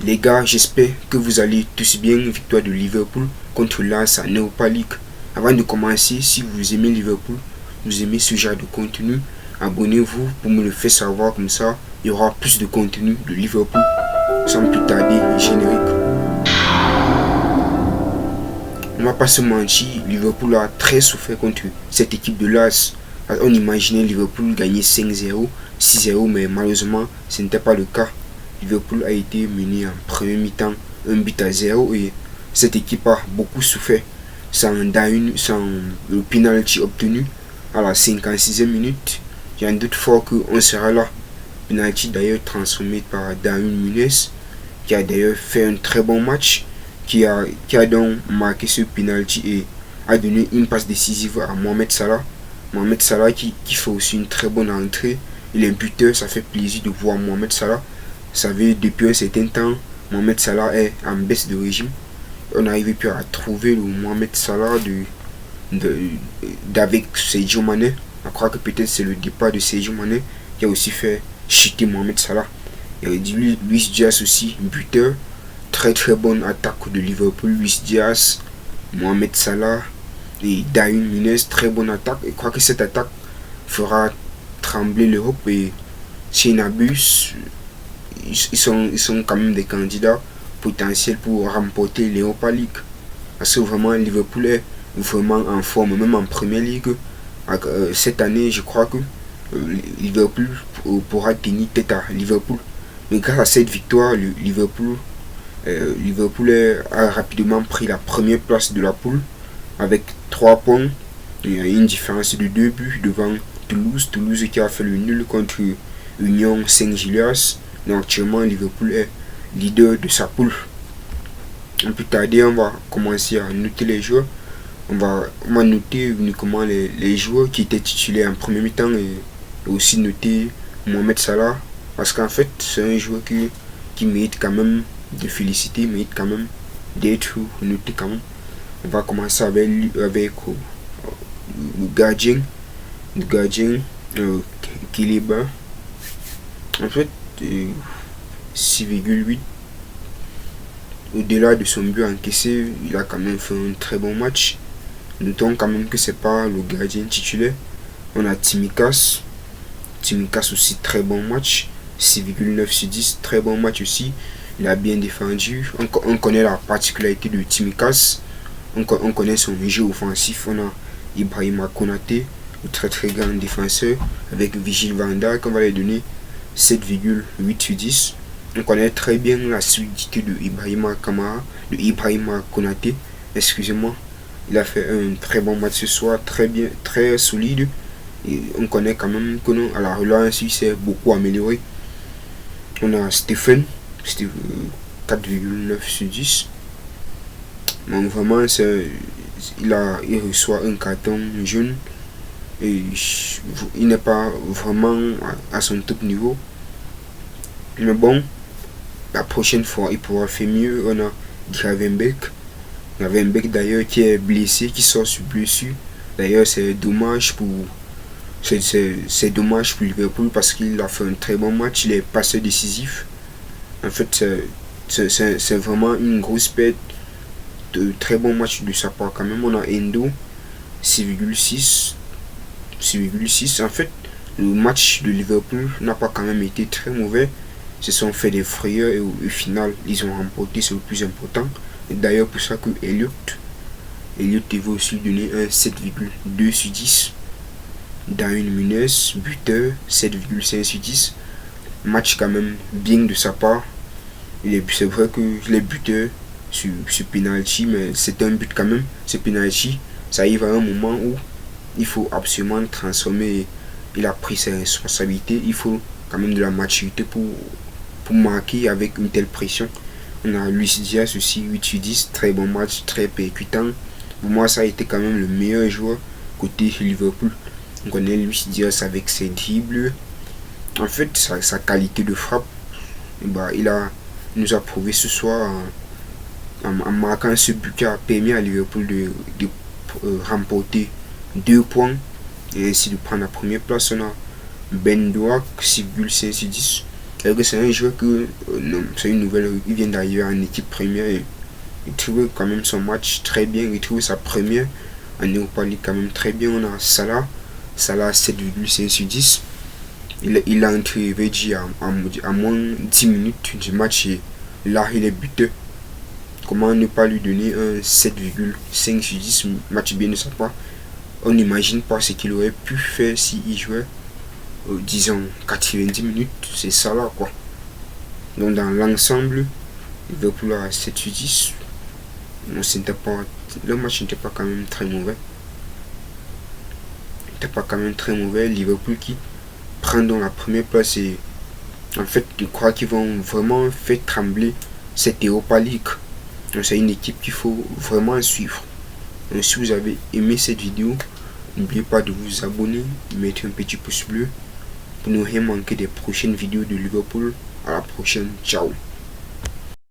Les gars, j'espère que vous allez tous bien. Victoire de Liverpool contre Lens en Europa League. Avant de commencer, si vous aimez Liverpool, vous aimez ce genre de contenu, abonnez-vous pour me le faire savoir, comme ça il y aura plus de contenu de Liverpool. Sans plus tarder, générique. On va pas se mentir, Liverpool a très souffert contre cette équipe de Lens. On imaginait Liverpool gagner 5-0, 6-0, mais malheureusement ce n'était pas le cas. Liverpool a été mené en premier mi-temps 1-0 et cette équipe a beaucoup souffert sans le penalty obtenu à la 56e minute. Il y a un doute fort qu'on sera là. Penalty d'ailleurs transformé par Darwin Núñez, qui a d'ailleurs fait un très bon match, qui a donc marqué ce penalty et a donné une passe décisive à Mohamed Salah. Mohamed Salah qui fait aussi une très bonne entrée. Il est buteur, ça fait plaisir de voir Mohamed Salah. Vous savez, depuis un certain temps, Mohamed Salah est en baisse de régime. On n'arrivait plus à trouver le Mohamed Salah d'avec Sadio Mané. Je crois que peut-être c'est le départ de Sadio Mané qui a aussi fait chuter Mohamed Salah. Il y a Luis Diaz aussi, buteur. Très très bonne attaque de Liverpool. Luis Diaz, Mohamed Salah et Darwin Núñez, très bonne attaque. Je crois que cette attaque fera trembler l'Europe et si on abuse, ils sont quand même des candidats potentiels pour remporter l'Europa League. Parce que vraiment Liverpool est vraiment en forme, même en Première Ligue. Cette année, je crois que Liverpool pourra tenir tête à Liverpool. Mais grâce à cette victoire, Liverpool a rapidement pris la première place de la poule avec 3 points. Il y a une différence de 2 buts devant Toulouse. Toulouse qui a fait le nul contre Union Saint-Gilloise. Donc actuellement Liverpool est leader de sa poule. Un peu tardé, on va commencer à noter les joueurs. On va noter uniquement les joueurs qui étaient titulaires en premier mi-temps et aussi noter Mohamed Salah. Parce qu'en fait c'est un joueur qui mérite quand même de féliciter, mérite quand même d'être noté quand même. On va commencer avec le gardien. Le gardien Kiliba. En fait 6,8. Au-delà de son but encaissé, il a quand même fait un très bon match. Notons quand même que c'est pas le gardien titulaire. On a Tsimikas. Tsimikas aussi très bon match. 6,9 sur 10, très bon match aussi. Il a bien défendu. On connaît la particularité de Tsimikas. On connaît son jeu offensif. On a Ibrahima Konaté, le très très grand défenseur, avec Virgil van Dijk. On va lui donner 7,8 sur 10. On connaît très bien la solidité de Ibrahima Konaté. Excusez-moi. Il a fait un très bon match ce soir, très bien, très solide. Et on connaît quand même que à la relance, il s'est beaucoup amélioré. On a Stephen 4,9 sur 10. Donc vraiment, il reçoit un carton jaune. Et il n'est pas vraiment à son top niveau. Mais bon, la prochaine fois, il pourra faire mieux. On a Gravenberch d'ailleurs qui est blessé, qui sort sur blessure. D'ailleurs, c'est dommage pour Liverpool parce qu'il a fait un très bon match. Il est passé décisif. En fait, c'est vraiment une grosse perte. De très bon match de sa part quand même. On a Endo 6,6. En fait, le match de Liverpool n'a pas quand même été très mauvais. Ils se sont fait des frayeurs et au final ils ont remporté, c'est le plus important. Et d'ailleurs pour ça que Elliott veut aussi donner un 7,2 sur 10. Darwin Núñez, buteur, 7,5 sur 10. Match quand même bien de sa part. C'est vrai que les buteurs sur penalty, mais c'est un but quand même. Ce penalty, ça arrive à un moment où il faut absolument transformer. Il a pris ses responsabilités. Il faut quand même de la maturité pour marquer avec une telle pression. On a Luis Diaz aussi, 8 sur 10. Très bon match, très percutant. Pour moi, ça a été quand même le meilleur joueur côté Liverpool. On connaît Luis Diaz avec ses dribbles. En fait, sa qualité de frappe, il nous a prouvé ce soir en marquant ce but qui a permis à Liverpool de remporter 2 points et ainsi de prendre la première place. On a Ben Doak 6,5 sur 10. C'est un joueur que, non, c'est une nouvelle, il vient d'arriver en équipe première et il trouve quand même son match très bien, il trouve sa première en Europa League quand même très bien. On a Salah à 7,5 sur 10. Il a entré Veggie à moins 10 minutes du match et là il est buteur. Comment ne pas lui donner un 7,5 sur 10, match bien de sa part. On n'imagine pas ce qu'il aurait pu faire s'il jouait, disons, 90 minutes. C'est ça là quoi. Donc dans l'ensemble, Liverpool à 7 sur 10. Non, le match n'était pas quand même très mauvais. Liverpool qui prend dans la première place et en fait je crois qu'ils vont vraiment faire trembler cette Europa League. Donc c'est une équipe qu'il faut vraiment suivre. Donc si vous avez aimé cette vidéo, n'oubliez pas de vous abonner, de mettre un petit pouce bleu pour ne rien manquer des prochaines vidéos de Liverpool. À la prochaine, ciao.